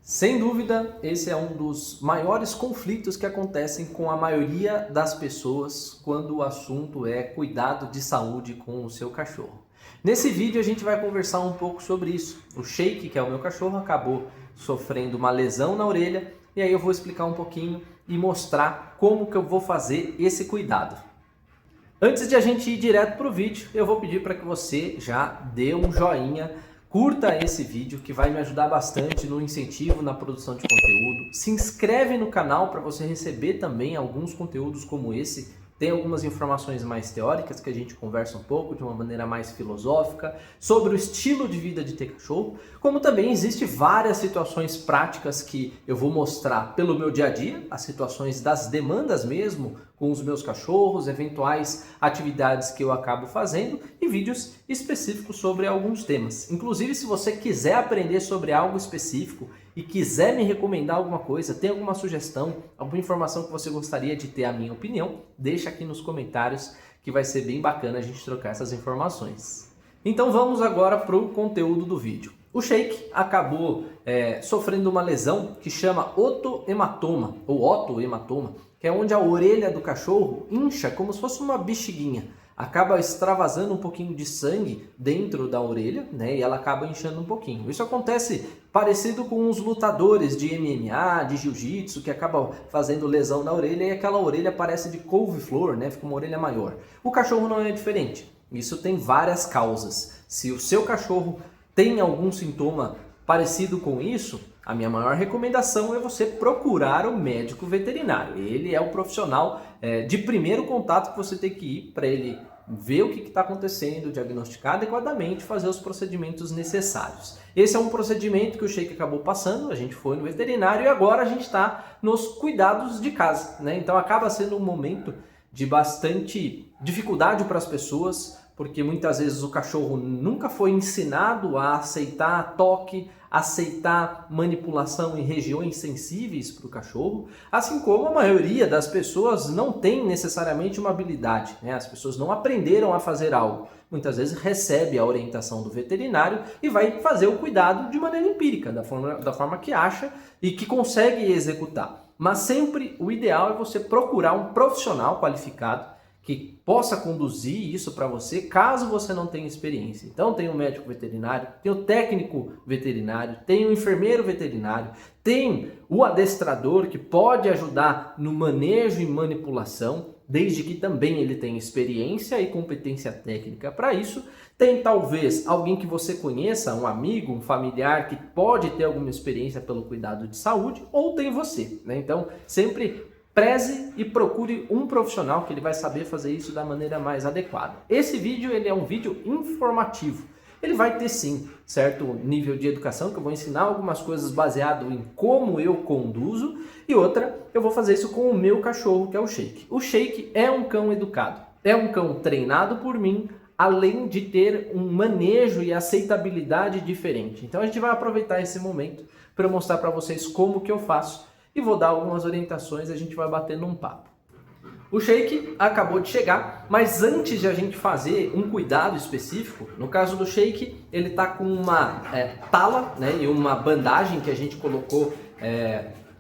Sem dúvida, esse é um dos maiores conflitos que acontecem com a maioria das pessoas quando o assunto é cuidado de saúde com o seu cachorro. Nesse vídeo a gente vai conversar um pouco sobre isso. O Shake, que é o meu cachorro, acabou sofrendo uma lesão na orelha e aí eu vou explicar um pouquinho e mostrar como que eu vou fazer esse cuidado. Antes de a gente ir direto para o vídeo, eu vou pedir para que você já dê um joinha, curta esse vídeo que vai me ajudar bastante no incentivo na produção de conteúdo. Se inscreve no canal para você receber também alguns conteúdos como esse. Tem algumas informações mais teóricas que a gente conversa um pouco de uma maneira mais filosófica sobre o estilo de vida de ter cachorro, como também existe várias situações práticas que eu vou mostrar pelo meu dia a dia, as situações das demandas mesmo com os meus cachorros, eventuais atividades que eu acabo fazendo e vídeos específicos sobre alguns temas. Inclusive, se você quiser aprender sobre algo específico e quiser me recomendar alguma coisa, tem alguma sugestão, alguma informação que você gostaria de ter a minha opinião, deixa aqui nos comentários que vai ser bem bacana a gente trocar essas informações. Então vamos agora para o conteúdo do vídeo. O Shake acabou sofrendo uma lesão que chama otohematoma, ou otohematoma, que é onde a orelha do cachorro incha como se fosse uma bexiguinha. Acaba extravasando um pouquinho de sangue dentro da orelha, né? E ela acaba inchando um pouquinho. Isso acontece parecido com os lutadores de MMA, de jiu-jitsu, que acabam fazendo lesão na orelha e aquela orelha parece de couve-flor, né? Fica uma orelha maior. O cachorro não é diferente. Isso tem várias causas. Se o seu cachorro tem algum sintoma parecido com isso, a minha maior recomendação é você procurar o médico veterinário. Ele é o profissional de primeiro contato que você tem que ir para ele ver o que está acontecendo, diagnosticar adequadamente, fazer os procedimentos necessários. Esse é um procedimento que o Shake acabou passando, a gente foi no veterinário e agora a gente está nos cuidados de casa, né? Então acaba sendo um momento de bastante dificuldade para as pessoas, porque muitas vezes o cachorro nunca foi ensinado a aceitar toque, aceitar manipulação em regiões sensíveis para o cachorro, assim como a maioria das pessoas não tem necessariamente uma habilidade, né? As pessoas não aprenderam a fazer algo. Muitas vezes recebe a orientação do veterinário e vai fazer o cuidado de maneira empírica, da forma que acha e que consegue executar. Mas sempre o ideal é você procurar um profissional qualificado que possa conduzir isso para você, caso você não tenha experiência. Então tem o médico veterinário, tem o técnico veterinário, tem o enfermeiro veterinário, tem o adestrador que pode ajudar no manejo e manipulação, desde que também ele tenha experiência e competência técnica para isso. Tem talvez alguém que você conheça, um amigo, um familiar que pode ter alguma experiência pelo cuidado de saúde, ou tem você, né? Então sempre preze e procure um profissional que ele vai saber fazer isso da maneira mais adequada. Esse vídeo ele é um vídeo informativo. Ele vai ter sim certo nível de educação, que eu vou ensinar algumas coisas baseado em como eu conduzo, e outra, eu vou fazer isso com o meu cachorro, que é o Shake. O Shake é um cão educado, é um cão treinado por mim, além de ter um manejo e aceitabilidade diferente. Então a gente vai aproveitar esse momento para mostrar para vocês como que eu faço e vou dar algumas orientações e a gente vai batendo um papo. O Shake acabou de chegar, mas antes de a gente fazer um cuidado específico, no caso do Shake, ele está com uma tala, né, e uma bandagem que a gente colocou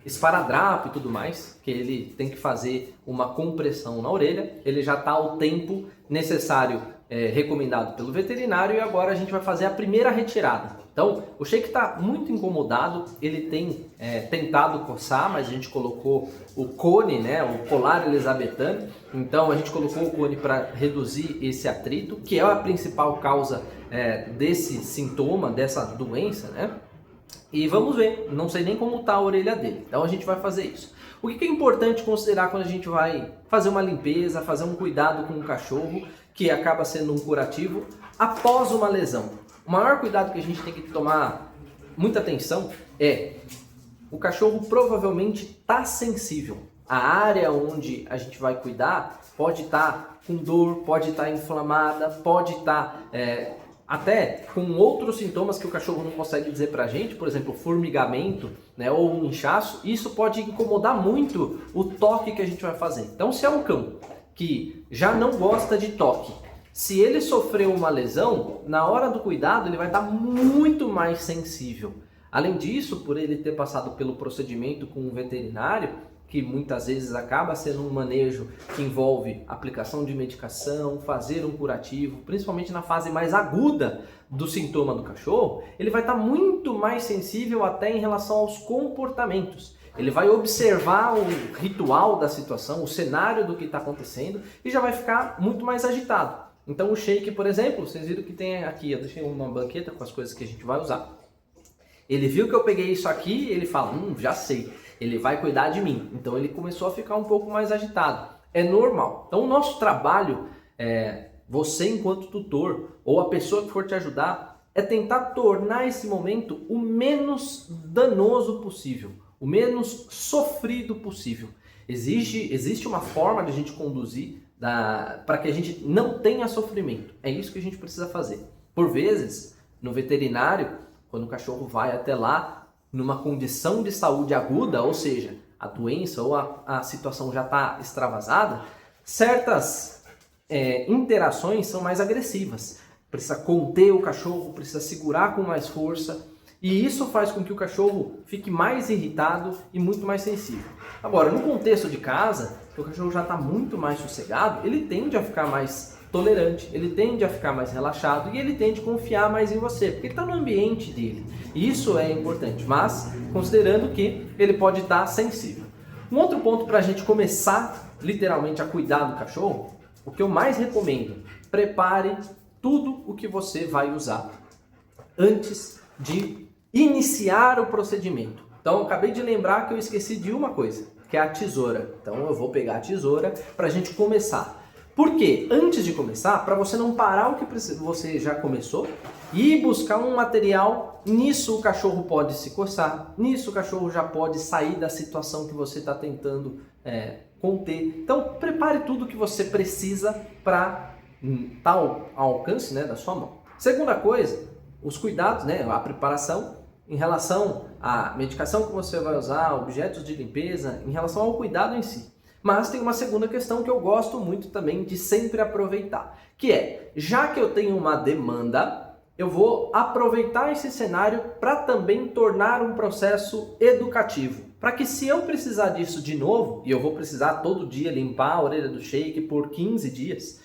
esparadrapo e tudo mais, que ele tem que fazer uma compressão na orelha. Ele já está ao tempo necessário recomendado pelo veterinário e agora a gente vai fazer a primeira retirada. Então, o Shake está muito incomodado, ele tem tentado coçar, mas a gente colocou o cone, né, o colar elisabetano. Então, a gente colocou o cone para reduzir esse atrito, que é a principal causa desse sintoma, dessa doença, né? E vamos ver, não sei nem como está a orelha dele, então a gente vai fazer isso. O que é importante considerar quando a gente vai fazer uma limpeza, fazer um cuidado com o cachorro, que acaba sendo um curativo, após uma lesão? O maior cuidado que a gente tem que tomar muita atenção é: o cachorro provavelmente está sensível. A área onde a gente vai cuidar pode estar com dor, pode estar inflamada, pode estar até com outros sintomas que o cachorro não consegue dizer pra gente, por exemplo, formigamento, né, ou um inchaço. Isso pode incomodar muito o toque que a gente vai fazer. Então, se é um cão que já não gosta de toque, se ele sofreu uma lesão, na hora do cuidado ele vai estar muito mais sensível Além disso, por ele ter passado pelo procedimento com um veterinário, que muitas vezes acaba sendo um manejo que envolve aplicação de medicação, fazer um curativo, principalmente na fase mais aguda do sintoma do cachorro, ele vai estar muito mais sensível até em relação aos comportamentos. Ele vai observar o ritual da situação, o cenário do que está acontecendo e já vai ficar muito mais agitado. Então o shake, por exemplo, vocês viram que tem aqui, eu deixei uma banqueta com as coisas que a gente vai usar. Ele viu que eu peguei isso aqui, ele fala, já sei, ele vai cuidar de mim. Então ele começou a ficar um pouco mais agitado. É normal. Então o nosso trabalho, você enquanto tutor ou a pessoa que for te ajudar, é tentar tornar esse momento o menos danoso possível, o menos sofrido possível. Existe uma forma de a gente conduzir para que a gente não tenha sofrimento. É isso que a gente precisa fazer. Por vezes, no veterinário, quando o cachorro vai até lá numa condição de saúde aguda, ou seja, a doença ou a situação já está extravasada, certas interações são mais agressivas. Precisa conter o cachorro, precisa segurar com mais força, e isso faz com que o cachorro fique mais irritado e muito mais sensível. Agora, no contexto de casa, que o cachorro já está muito mais sossegado, ele tende a ficar mais tolerante, ele tende a ficar mais relaxado e ele tende a confiar mais em você, porque ele está no ambiente dele. E isso é importante, mas considerando que ele pode estar sensível. Um outro ponto para a gente começar literalmente a cuidar do cachorro, o que eu mais recomendo, prepare tudo o que você vai usar antes de iniciar o procedimento. Então eu acabei de lembrar que eu esqueci de uma coisa, que é a tesoura. Então eu vou pegar a tesoura para a gente começar. Por quê? Antes de começar, para você não parar o que você já começou e buscar um material, nisso o cachorro pode se coçar, nisso o cachorro já pode sair da situação que você está tentando conter. Então prepare tudo que você precisa para estar ao alcance da sua mão. Segunda coisa, os cuidados, a preparação em relação à medicação que você vai usar, objetos de limpeza, em relação ao cuidado em si. Mas tem uma segunda questão que eu gosto muito também de sempre aproveitar, que é, já que eu tenho uma demanda, eu vou aproveitar esse cenário para também tornar um processo educativo. Para que se eu precisar disso de novo, e eu vou precisar todo dia limpar a orelha do shake por 15 dias,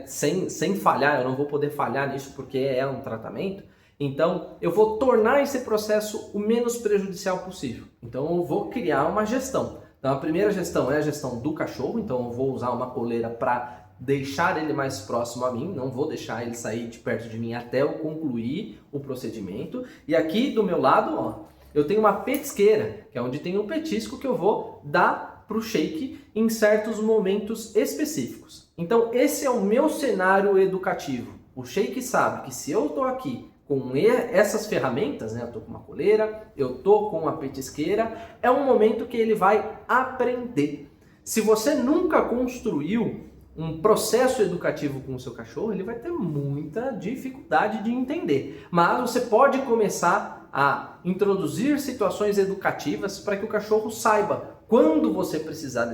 sem falhar, eu não vou poder falhar nisso porque é um tratamento, então eu vou tornar esse processo o menos prejudicial possível. Então eu vou criar uma gestão. Então a primeira gestão é a gestão do cachorro, então eu vou usar uma coleira para deixar ele mais próximo a mim, não vou deixar ele sair de perto de mim até eu concluir o procedimento. E aqui do meu lado, eu tenho uma petisqueira, que é onde tem um petisco que eu vou dar para o shake em certos momentos específicos. Então esse é o meu cenário educativo. O shake sabe que se eu estou aqui com essas ferramentas, eu estou com uma coleira, eu estou com uma petisqueira, é um momento que ele vai aprender. Se você nunca construiu um processo educativo com o seu cachorro, ele vai ter muita dificuldade de entender. Mas você pode começar a introduzir situações educativas para que o cachorro saiba quando você precisar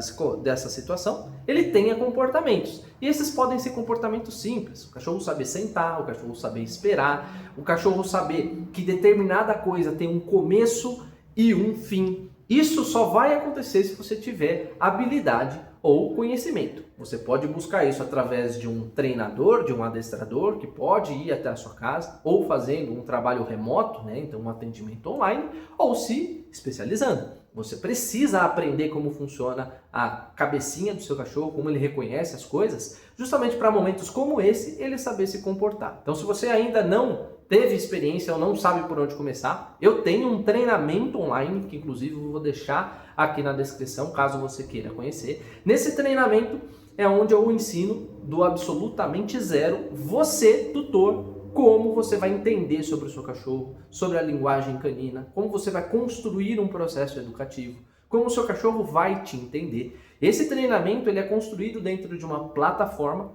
dessa situação, ele tenha comportamentos. E esses podem ser comportamentos simples. O cachorro saber sentar, o cachorro saber esperar, o cachorro saber que determinada coisa tem um começo e um fim. Isso só vai acontecer se você tiver habilidade ou conhecimento. Você pode buscar isso através de um treinador, de um adestrador, que pode ir até a sua casa, ou fazendo um trabalho remoto, então um atendimento online, ou se especializando. Você precisa aprender como funciona a cabecinha do seu cachorro, como ele reconhece as coisas, justamente para momentos como esse, ele saber se comportar. Então, se você ainda não teve experiência ou não sabe por onde começar, eu tenho um treinamento online, que inclusive eu vou deixar aqui na descrição, caso você queira conhecer. Nesse treinamento é onde eu ensino do absolutamente zero, você, tutor, como você vai entender sobre o seu cachorro, sobre a linguagem canina, como você vai construir um processo educativo, como o seu cachorro vai te entender. Esse treinamento ele é construído dentro de uma plataforma,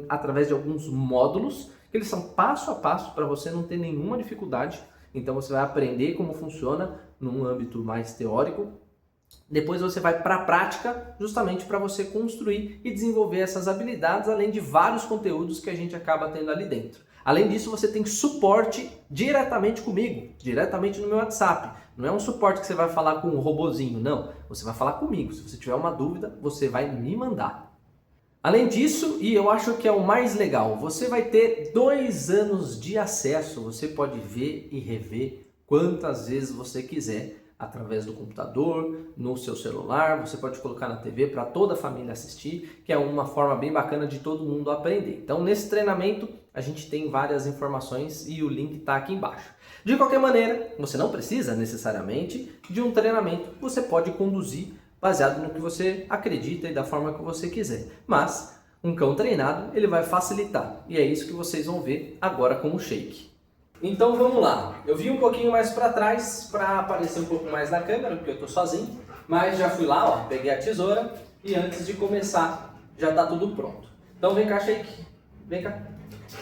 através de alguns módulos, que eles são passo a passo para você não ter nenhuma dificuldade. Então você vai aprender como funciona num âmbito mais teórico. Depois você vai para a prática, justamente para você construir e desenvolver essas habilidades, além de vários conteúdos que a gente acaba tendo ali dentro. Além disso, você tem suporte diretamente comigo, diretamente no meu WhatsApp. Não é um suporte que você vai falar com um robozinho, não. Você vai falar comigo. Se você tiver uma dúvida, você vai me mandar. Além disso, e eu acho que é o mais legal, você vai ter 2 anos de acesso. Você pode ver e rever quantas vezes você quiser, através do computador, no seu celular. Você pode colocar na TV para toda a família assistir, que é uma forma bem bacana de todo mundo aprender. Então, nesse treinamento, a gente tem várias informações e o link está aqui embaixo. De qualquer maneira, você não precisa necessariamente de um treinamento. Você pode conduzir baseado no que você acredita e da forma que você quiser. Mas um cão treinado, ele vai facilitar. E é isso que vocês vão ver agora com o Shake. Então vamos lá. Eu vim um pouquinho mais para trás para aparecer um pouco mais na câmera, porque eu estou sozinho. Mas já fui lá, ó, peguei a tesoura e antes de começar já está tudo pronto. Então vem cá, Shake. Vem cá.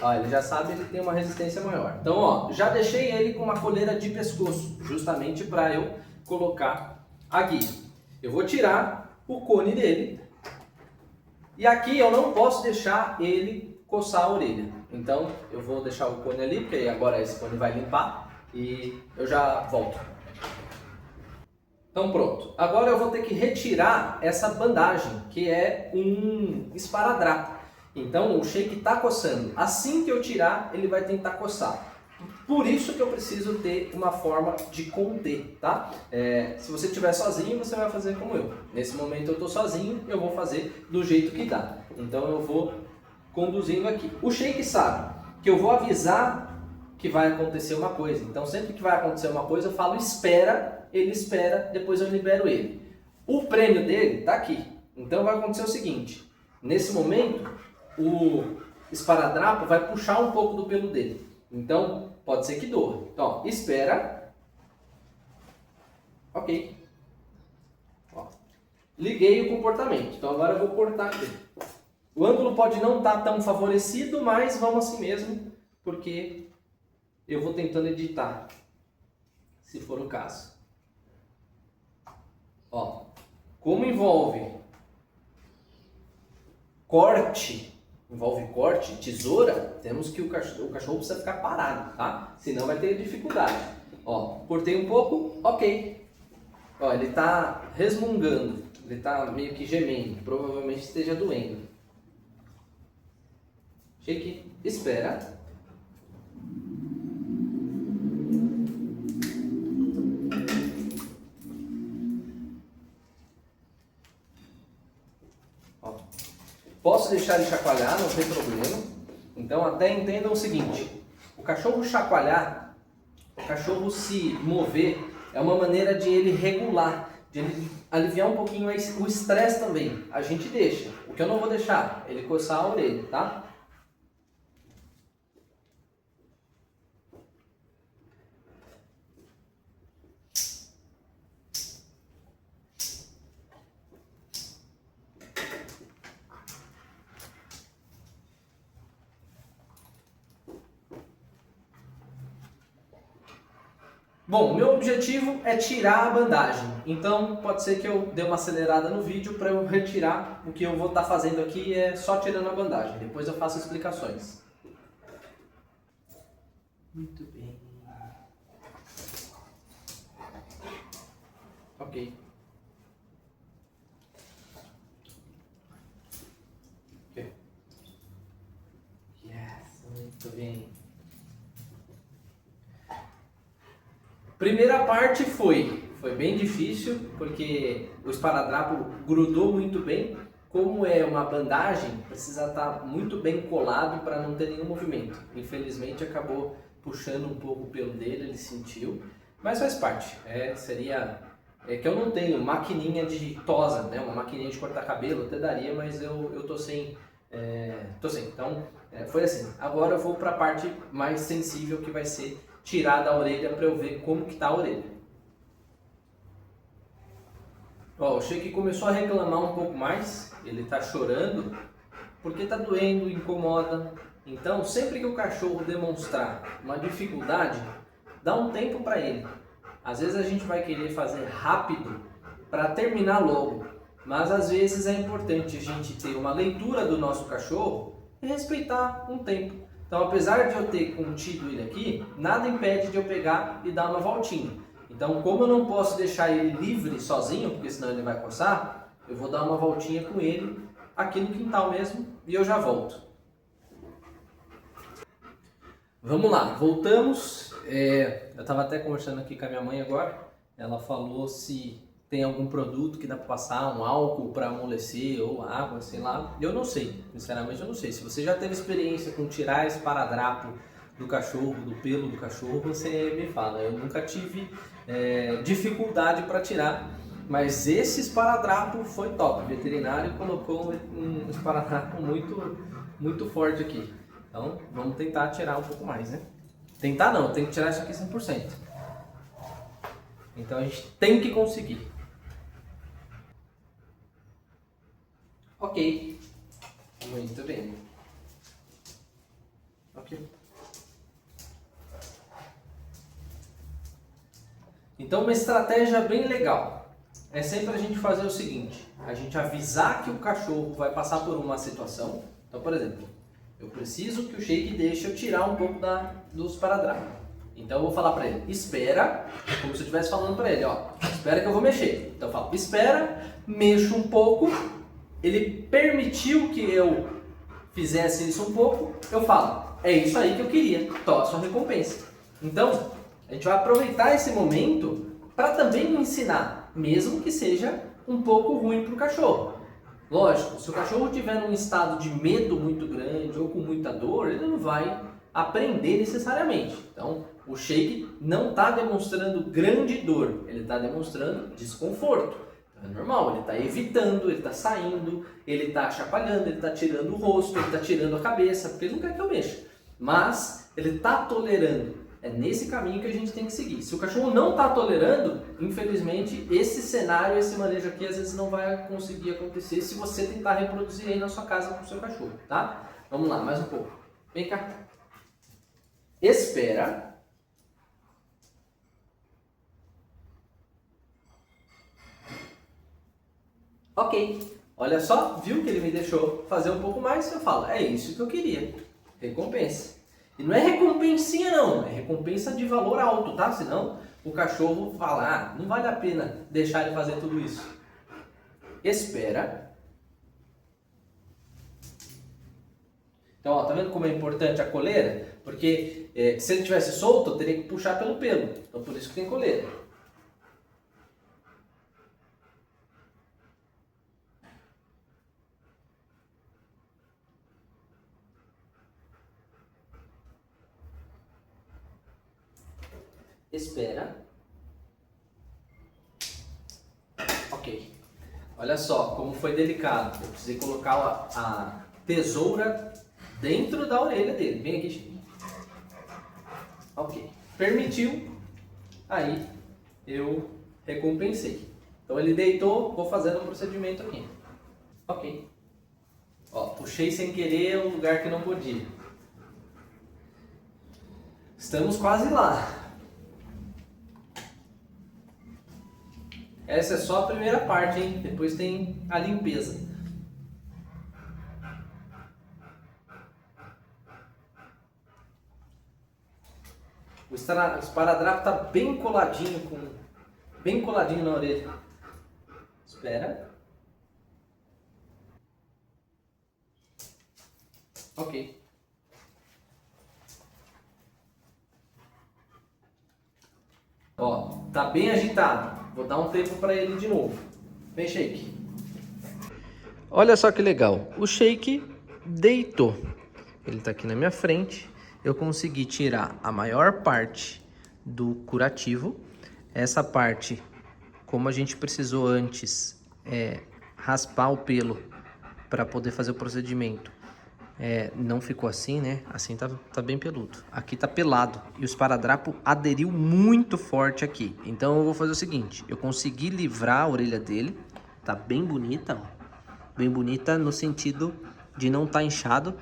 Ó, ele já sabe, ele tem uma resistência maior. Então, ó, já deixei ele com uma coleira de pescoço, justamente para eu colocar a guia. Eu vou tirar o cone dele e aqui eu não posso deixar ele coçar a orelha. Então eu vou deixar o cone ali, porque agora esse cone vai limpar e eu já volto. Então pronto. Agora eu vou ter que retirar essa bandagem, que é um esparadrapo. Então o Shake está coçando. Assim que eu tirar, ele vai tentar coçar. Por isso que eu preciso ter uma forma de conter, tá? Se você estiver sozinho, você vai fazer como eu. Nesse momento eu estou sozinho, eu vou fazer do jeito que dá. Então eu vou conduzindo aqui. O Shake sabe que eu vou avisar que vai acontecer uma coisa. Então sempre que vai acontecer uma coisa, eu falo espera, ele espera, depois eu libero ele. O prêmio dele está aqui. Então vai acontecer o seguinte, nesse momento, o esparadrapo vai puxar um pouco do pelo dele. Então, pode ser que doa. Então, ó, espera. Ok. Ó, liguei o comportamento. Então, agora eu vou cortar aqui. O ângulo pode não estar tão favorecido, mas vamos assim mesmo, porque eu vou tentando editar, se for o caso. Ó, como envolve corte, tesoura, temos que o cachorro precisa ficar parado, tá? Senão vai ter dificuldade. Ó, cortei um pouco, ok. Ó, ele tá resmungando, ele tá meio que gemendo, provavelmente esteja doendo. Shake, espera. Ó. Posso deixar ele chacoalhar, não tem problema. Então até entendam o seguinte, o cachorro chacoalhar, o cachorro se mover, é uma maneira de ele regular, de ele aliviar um pouquinho o estresse também. A gente deixa. O que eu não vou deixar? Ele coçar a orelha, tá? Bom, meu objetivo é tirar a bandagem, então pode ser que eu dê uma acelerada no vídeo para eu retirar. O que eu vou estar fazendo aqui é só tirando a bandagem, depois eu faço explicações. Muito bem. Ok. Yes, muito bem. Primeira parte foi bem difícil, porque o esparadrapo grudou muito bem. Como é uma bandagem, precisa estar muito bem colado para não ter nenhum movimento. Infelizmente acabou puxando um pouco o pelo dele, ele sentiu, mas faz parte. É que eu não tenho maquininha de tosa, né? Uma maquininha de cortar cabelo, até daria, mas eu tô sem. Então foi assim. Agora eu vou para a parte mais sensível, que vai ser tirar da orelha para eu ver como que tá a orelha. Ó, o Shake começou a reclamar um pouco mais, ele tá chorando porque tá doendo, incomoda. Então, sempre que o cachorro demonstrar uma dificuldade, dá um tempo para ele. Às vezes a gente vai querer fazer rápido para terminar logo, mas às vezes é importante a gente ter uma leitura do nosso cachorro e respeitar um tempo. Então, apesar de eu ter contido ele aqui, nada impede de eu pegar e dar uma voltinha. Então, como eu não posso deixar ele livre sozinho, porque senão ele vai coçar, eu vou dar uma voltinha com ele aqui no quintal mesmo e eu já volto. Vamos lá, voltamos. Eu estava até conversando aqui com a minha mãe agora. Ela falou se tem algum produto que dá para passar, um álcool para amolecer ou água, sei lá. Eu não sei, sinceramente eu não sei. Se você já teve experiência com tirar esparadrapo do cachorro, do pelo do cachorro, você me fala. Eu nunca tive dificuldade para tirar, mas esse esparadrapo foi top. O veterinário colocou um esparadrapo muito forte aqui. Então vamos tentar tirar um pouco mais, né? Tentar não, tem que tirar isso aqui 100%. Então a gente tem que conseguir. Ok. Muito bem. Ok. Então uma estratégia bem legal é sempre a gente fazer o seguinte: a gente avisar que o cachorro vai passar por uma situação. Então, por exemplo, eu preciso que o shake deixe eu tirar um pouco do esparadrapo. Então eu vou falar para ele, espera, como se eu estivesse falando para ele, ó, espera que eu vou mexer. Então eu falo, espera, mexo um pouco, ele permitiu que eu fizesse isso um pouco, eu falo, é isso aí que eu queria, toma a sua recompensa. Então, a gente vai aproveitar esse momento para também ensinar, mesmo que seja um pouco ruim para o cachorro. Lógico, se o cachorro estiver num estado de medo muito grande ou com muita dor, ele não vai aprender necessariamente. Então, o shake não está demonstrando grande dor, ele está demonstrando desconforto. Então, é normal, ele está evitando, ele está saindo, ele está chacoalhando, ele está tirando o rosto, ele está tirando a cabeça, porque ele não quer que eu mexa. Mas ele está tolerando. É nesse caminho que a gente tem que seguir. Se o cachorro não está tolerando, infelizmente, esse cenário, esse manejo aqui, às vezes não vai conseguir acontecer se você tentar reproduzir aí na sua casa com o seu cachorro, tá? Vamos lá, mais um pouco. Vem cá. Espera. Ok. Olha só, viu que ele me deixou fazer um pouco mais? Eu falo, é isso que eu queria. Recompensa. E não é recompensinha não, é recompensa de valor alto, tá? Senão o cachorro fala, não vale a pena deixar ele fazer tudo isso. Espera. Então, ó, tá vendo como é importante a coleira? Porque se ele tivesse solto, eu teria que puxar pelo pelo. Então, por isso que tem coleira. Espera. Ok. Olha só como foi delicado. Eu precisei colocar a tesoura dentro da orelha dele. Vem aqui, Chico. Ok. Permitiu. Aí eu recompensei. Então ele deitou, vou fazendo um procedimento aqui. Ok. Ó, puxei sem querer o lugar que não podia. Estamos quase lá. Essa é só a primeira parte, hein? Depois tem a limpeza. O esparadrapo está bem coladinho na orelha. Espera. Ok. Ó, tá bem agitado. Vou dar um tempo para ele de novo. Vem, Shake. Olha só que legal. O Shake deitou. Ele tá aqui na minha frente. Eu consegui tirar a maior parte do curativo. Essa parte, como a gente precisou antes raspar o pelo para poder fazer o procedimento, não ficou assim, né? Assim tá bem peludo. Aqui tá pelado e o esparadrapo aderiu muito forte aqui. Então eu vou fazer o seguinte, eu consegui livrar a orelha dele, tá bem bonita, ó. Bem bonita no sentido de não tá inchado.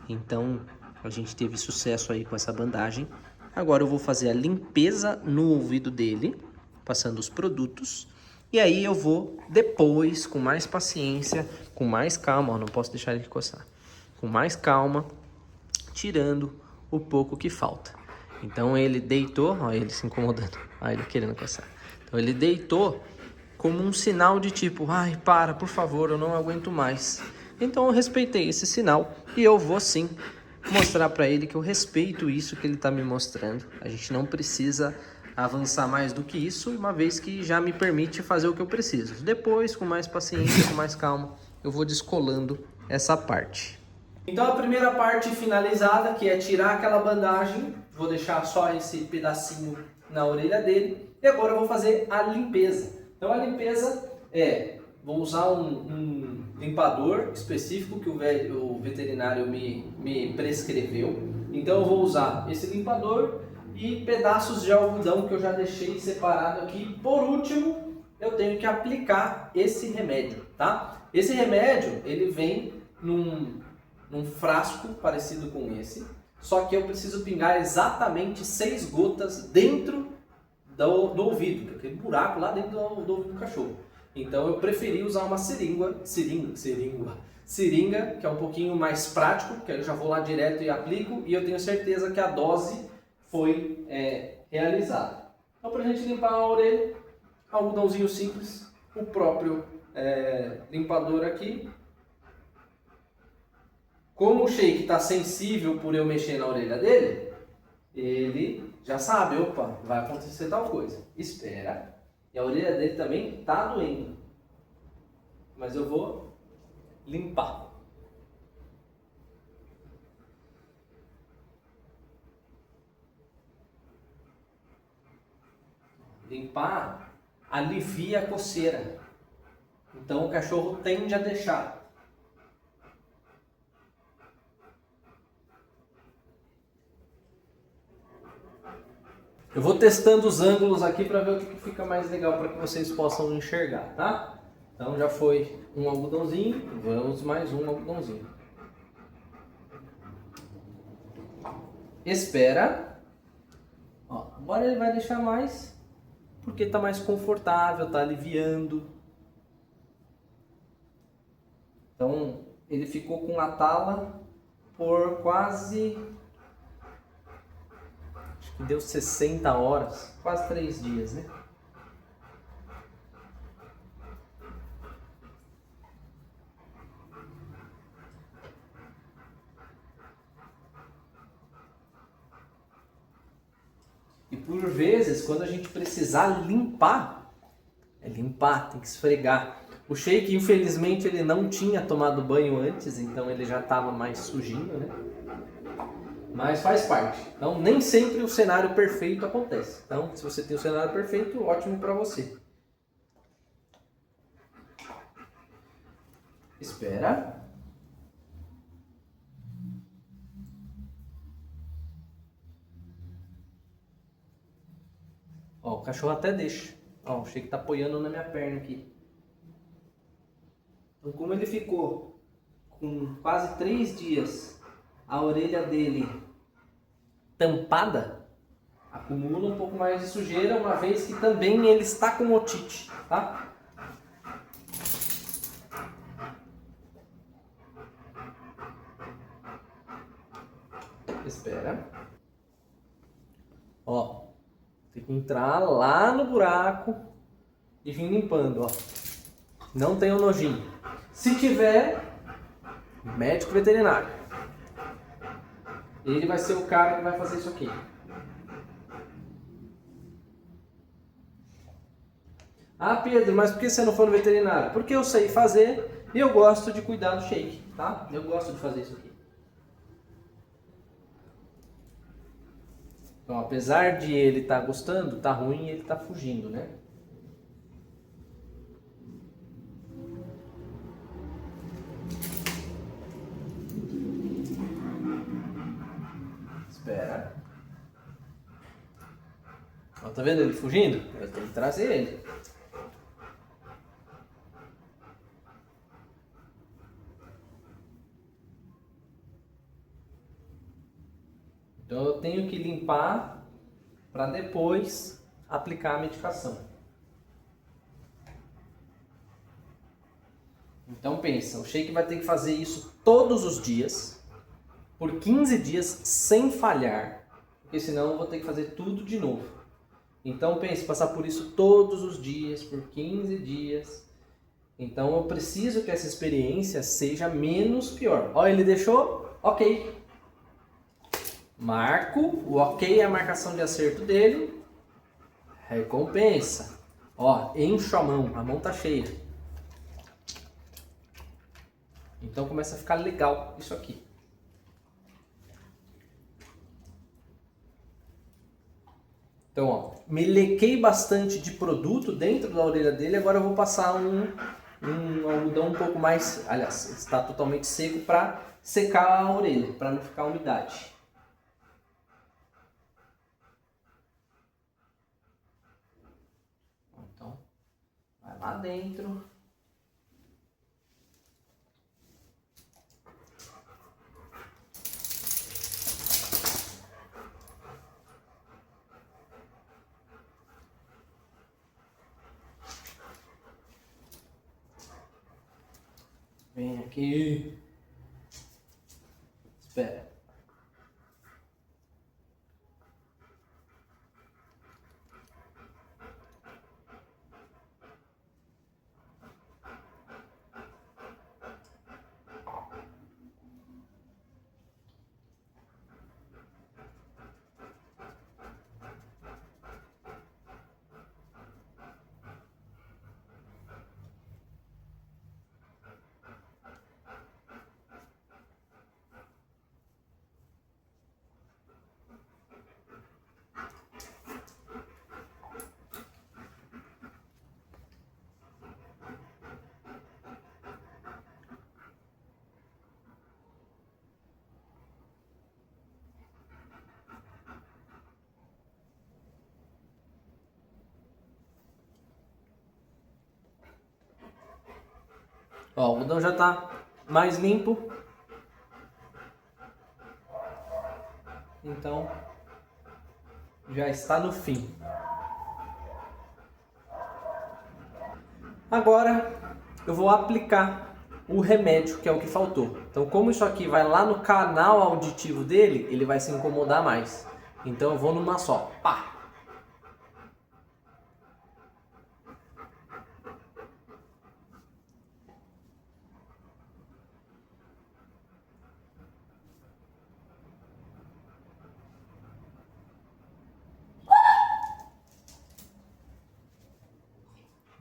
Então a gente teve sucesso aí com essa bandagem. Agora eu vou fazer a limpeza no ouvido dele, passando os produtos. E aí eu vou depois, com mais paciência, com mais calma, ó, não posso deixar ele coçar. Com mais calma, tirando o pouco que falta. Então ele deitou, ó, ele se incomodando, ó, ele querendo coçar. Então ele deitou como um sinal de tipo, ai, para, por favor, eu não aguento mais. Então eu respeitei esse sinal e eu vou sim mostrar para ele que eu respeito isso que ele está me mostrando. A gente não precisa avançar mais do que isso, uma vez que já me permite fazer o que eu preciso. Depois, com mais paciência, com mais calma, eu vou descolando essa parte. Então a primeira parte finalizada, que é tirar aquela bandagem, vou deixar só esse pedacinho na orelha dele, e agora eu vou fazer a limpeza. Então a limpeza vou usar um limpador específico que o veterinário me prescreveu. Então eu vou usar esse limpador e pedaços de algodão que eu já deixei separado aqui. Por último, eu tenho que aplicar esse remédio, tá? Esse remédio, ele vem num frasco parecido com esse, só que eu preciso pingar exatamente 6 gotas dentro do ouvido, aquele buraco lá dentro do ouvido do cachorro. Então eu preferi usar uma seringa, que é um pouquinho mais prático, que eu já vou lá direto e aplico, e eu tenho certeza que a dose foi realizada. Então, para a gente limpar a orelha, algodãozinho simples, o próprio limpador aqui. Como o Shake está sensível por eu mexer na orelha dele, ele já sabe, opa, vai acontecer tal coisa. Espera. E a orelha dele também está doendo. Mas eu vou limpar. Limpar alivia a coceira. Então o cachorro tende a deixar. Eu vou testando os ângulos aqui para ver o que fica mais legal para que vocês possam enxergar, tá? Então já foi um algodãozinho, vamos mais um algodãozinho. Espera. Ó, agora ele vai deixar mais, porque está mais confortável, está aliviando. Então ele ficou com a tala por quase... deu 60 horas, quase 3 dias, né? E por vezes, quando a gente precisar limpar, limpar, tem que esfregar. O Shake, infelizmente, ele não tinha tomado banho antes, então ele já estava mais sujinho, né? Mas faz parte. Então, nem sempre o cenário perfeito acontece. Então, se você tem o cenário perfeito, ótimo para você. Espera. Ó, o cachorro até deixa. Ó, o Shake tá apoiando na minha perna aqui. Então, como ele ficou com quase 3 dias a orelha dele tampada, acumula um pouco mais de sujeira, uma vez que também ele está com otite, tá? Espera. Ó, tem que entrar lá no buraco e vir limpando, ó. Não tem um nojinho. Se tiver, médico veterinário. Ele vai ser o cara que vai fazer isso aqui. Ah, Pedro, mas por que você não foi no veterinário? Porque eu sei fazer e eu gosto de cuidar do Shake, tá? Eu gosto de fazer isso aqui. Então, apesar de ele estar gostando, tá ruim e ele tá fugindo, né? Espera. Ó, tá vendo ele fugindo? Eu tenho que trazer ele. Então eu tenho que limpar para depois aplicar a medicação. Então pensa, o Shake vai ter que fazer isso todos os dias. por 15 dias sem falhar, porque senão eu vou ter que fazer tudo de novo. Então pense, passar por isso todos os dias, por 15 dias. Então eu preciso que essa experiência seja menos pior. Ó, ele deixou ok. Marco, o ok é a marcação de acerto dele. Recompensa. Ó, encho a mão tá cheia. Então começa a ficar legal isso aqui. Então, ó, melequei bastante de produto dentro da orelha dele, agora eu vou passar um algodão um pouco mais, aliás, está totalmente seco para secar a orelha, para não ficar umidade. Então, vai lá dentro. Vem aqui. Espera. Ó, o algodão já está mais limpo. Então, já está no fim. Agora, eu vou aplicar o remédio, que é o que faltou. Então, como isso aqui vai lá no canal auditivo dele, ele vai se incomodar mais. Então, eu vou numa só. Pá!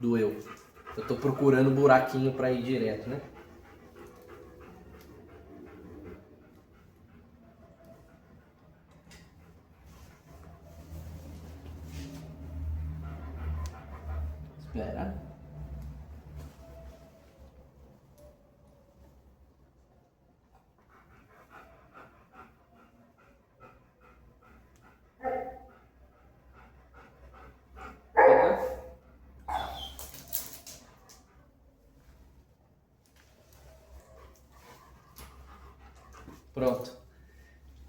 Doeu. Eu tô procurando buraquinho para ir direto, né? Espera. Pronto.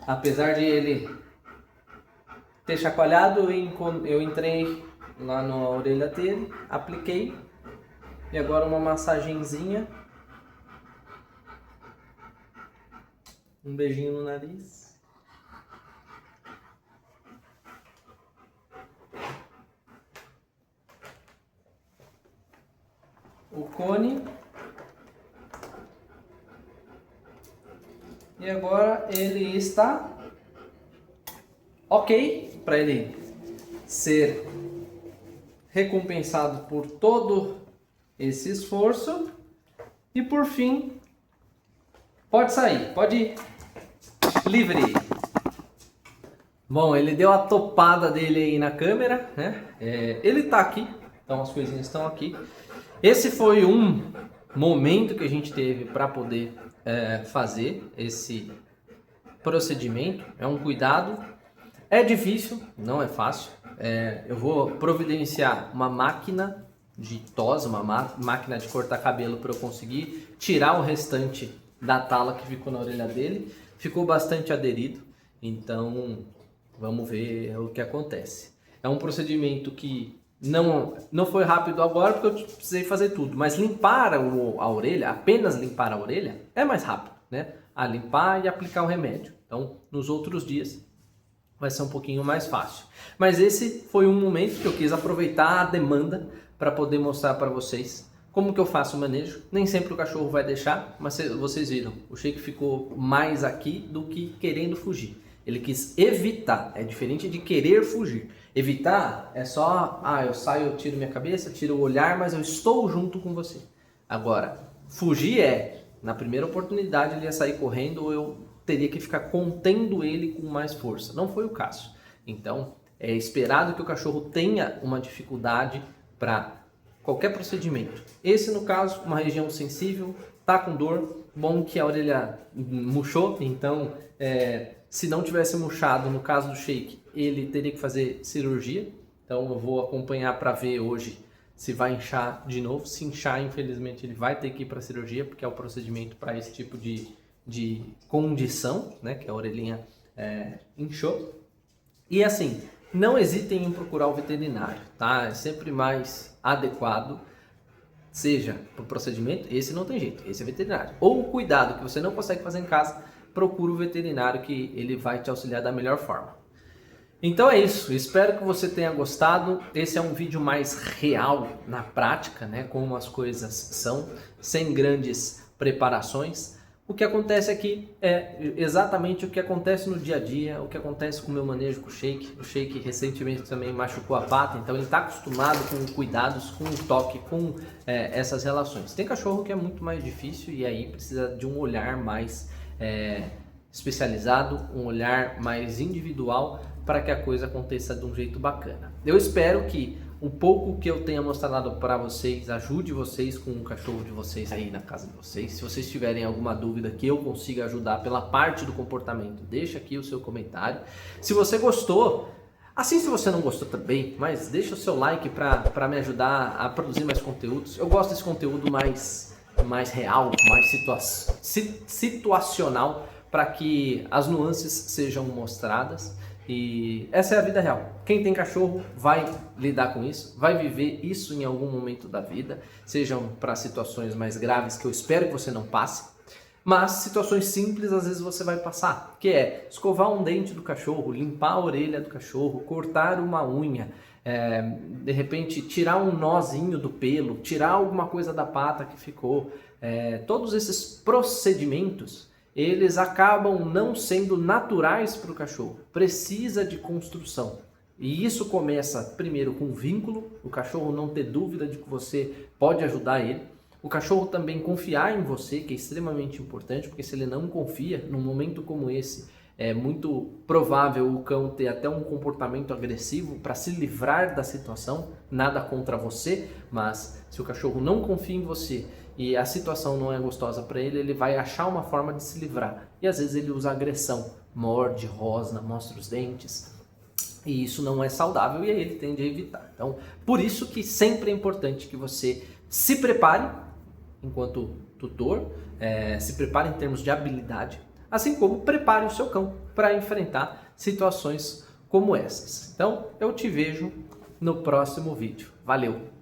Apesar de ele ter chacoalhado, eu entrei lá na orelha dele, apliquei. E agora uma massagenzinha. Um beijinho no nariz. O cone. E agora ele está ok para ele ser recompensado por todo esse esforço. E por fim, pode sair, pode ir livre. Bom, ele deu a topada dele aí na câmera, né? Ele tá aqui, então as coisinhas estão aqui. Esse foi um momento que a gente teve para poder fazer esse procedimento. É um cuidado, é difícil, não é fácil. Eu vou providenciar uma máquina de tos, uma máquina de cortar cabelo para eu conseguir tirar o restante da tala que ficou na orelha dele. Ficou bastante aderido, então vamos ver o que acontece. É um procedimento que não foi rápido agora porque eu precisei fazer tudo, mas limpar a orelha, apenas limpar a orelha, é mais rápido, né? a limpar e aplicar o remédio. Então, nos outros dias vai ser um pouquinho mais fácil. Mas esse foi um momento que eu quis aproveitar a demanda para poder mostrar para vocês como que eu faço o manejo. Nem sempre o cachorro vai deixar, mas vocês viram, o Shake ficou mais aqui do que querendo fugir. Ele quis evitar, é diferente de querer fugir. Evitar é só, eu saio, eu tiro minha cabeça, tiro o olhar, mas eu estou junto com você. Agora, fugir na primeira oportunidade ele ia sair correndo ou eu teria que ficar contendo ele com mais força. Não foi o caso. Então, é esperado que o cachorro tenha uma dificuldade para qualquer procedimento. Esse, no caso, uma região sensível, tá com dor, bom que a orelha murchou, então, se não tivesse murchado, no caso do Shake, ele teria que fazer cirurgia. Então, eu vou acompanhar para ver hoje se vai inchar de novo. Se inchar, infelizmente, ele vai ter que ir para cirurgia, porque é o procedimento para esse tipo de condição, né, que a orelhinha inchou. E assim, não hesitem em procurar o veterinário, tá? É sempre mais adequado, seja para o procedimento, esse não tem jeito, esse é veterinário. Ou o cuidado que você não consegue fazer em casa, procura o veterinário que ele vai te auxiliar da melhor forma. Então é isso, espero que você tenha gostado. Esse é um vídeo mais real na prática, né? Como as coisas são, sem grandes preparações. O que acontece aqui é exatamente o que acontece no dia a dia, o que acontece com o meu manejo com o Shake. O Shake recentemente também machucou a pata, então ele está acostumado com cuidados, com o toque, com essas relações. Tem cachorro que é muito mais difícil e aí precisa de um olhar mais especializado, um olhar mais individual para que a coisa aconteça de um jeito bacana. Eu espero que um pouco que eu tenha mostrado para vocês ajude vocês com o cachorro de vocês aí na casa de vocês. Se vocês tiverem alguma dúvida que eu consiga ajudar pela parte do comportamento, deixa aqui o seu comentário. Se você gostou, assim, se você não gostou também, mas deixa o seu like para me ajudar a produzir mais conteúdos. Eu gosto desse conteúdo mais real, mais situacional, para que as nuances sejam mostradas. E essa é a vida real. Quem tem cachorro vai lidar com isso, vai viver isso em algum momento da vida, sejam para situações mais graves que eu espero que você não passe, mas situações simples às vezes você vai passar, que é escovar um dente do cachorro, limpar a orelha do cachorro, cortar uma unha, de repente tirar um nozinho do pelo, tirar alguma coisa da pata que ficou. Todos esses procedimentos eles acabam não sendo naturais para o cachorro, precisa de construção. E isso começa primeiro com vínculo, o cachorro não ter dúvida de que você pode ajudar ele. O cachorro também confiar em você, que é extremamente importante, porque se ele não confia, num momento como esse, é muito provável o cão ter até um comportamento agressivo para se livrar da situação, nada contra você, mas se o cachorro não confia em você e a situação não é gostosa para ele, ele vai achar uma forma de se livrar. E às vezes ele usa agressão, morde, rosna, mostra os dentes. E isso não é saudável e aí ele tende a evitar. Então, por isso que sempre é importante que você se prepare enquanto tutor, se prepare em termos de habilidade, assim como prepare o seu cão para enfrentar situações como essas. Então, eu te vejo no próximo vídeo. Valeu!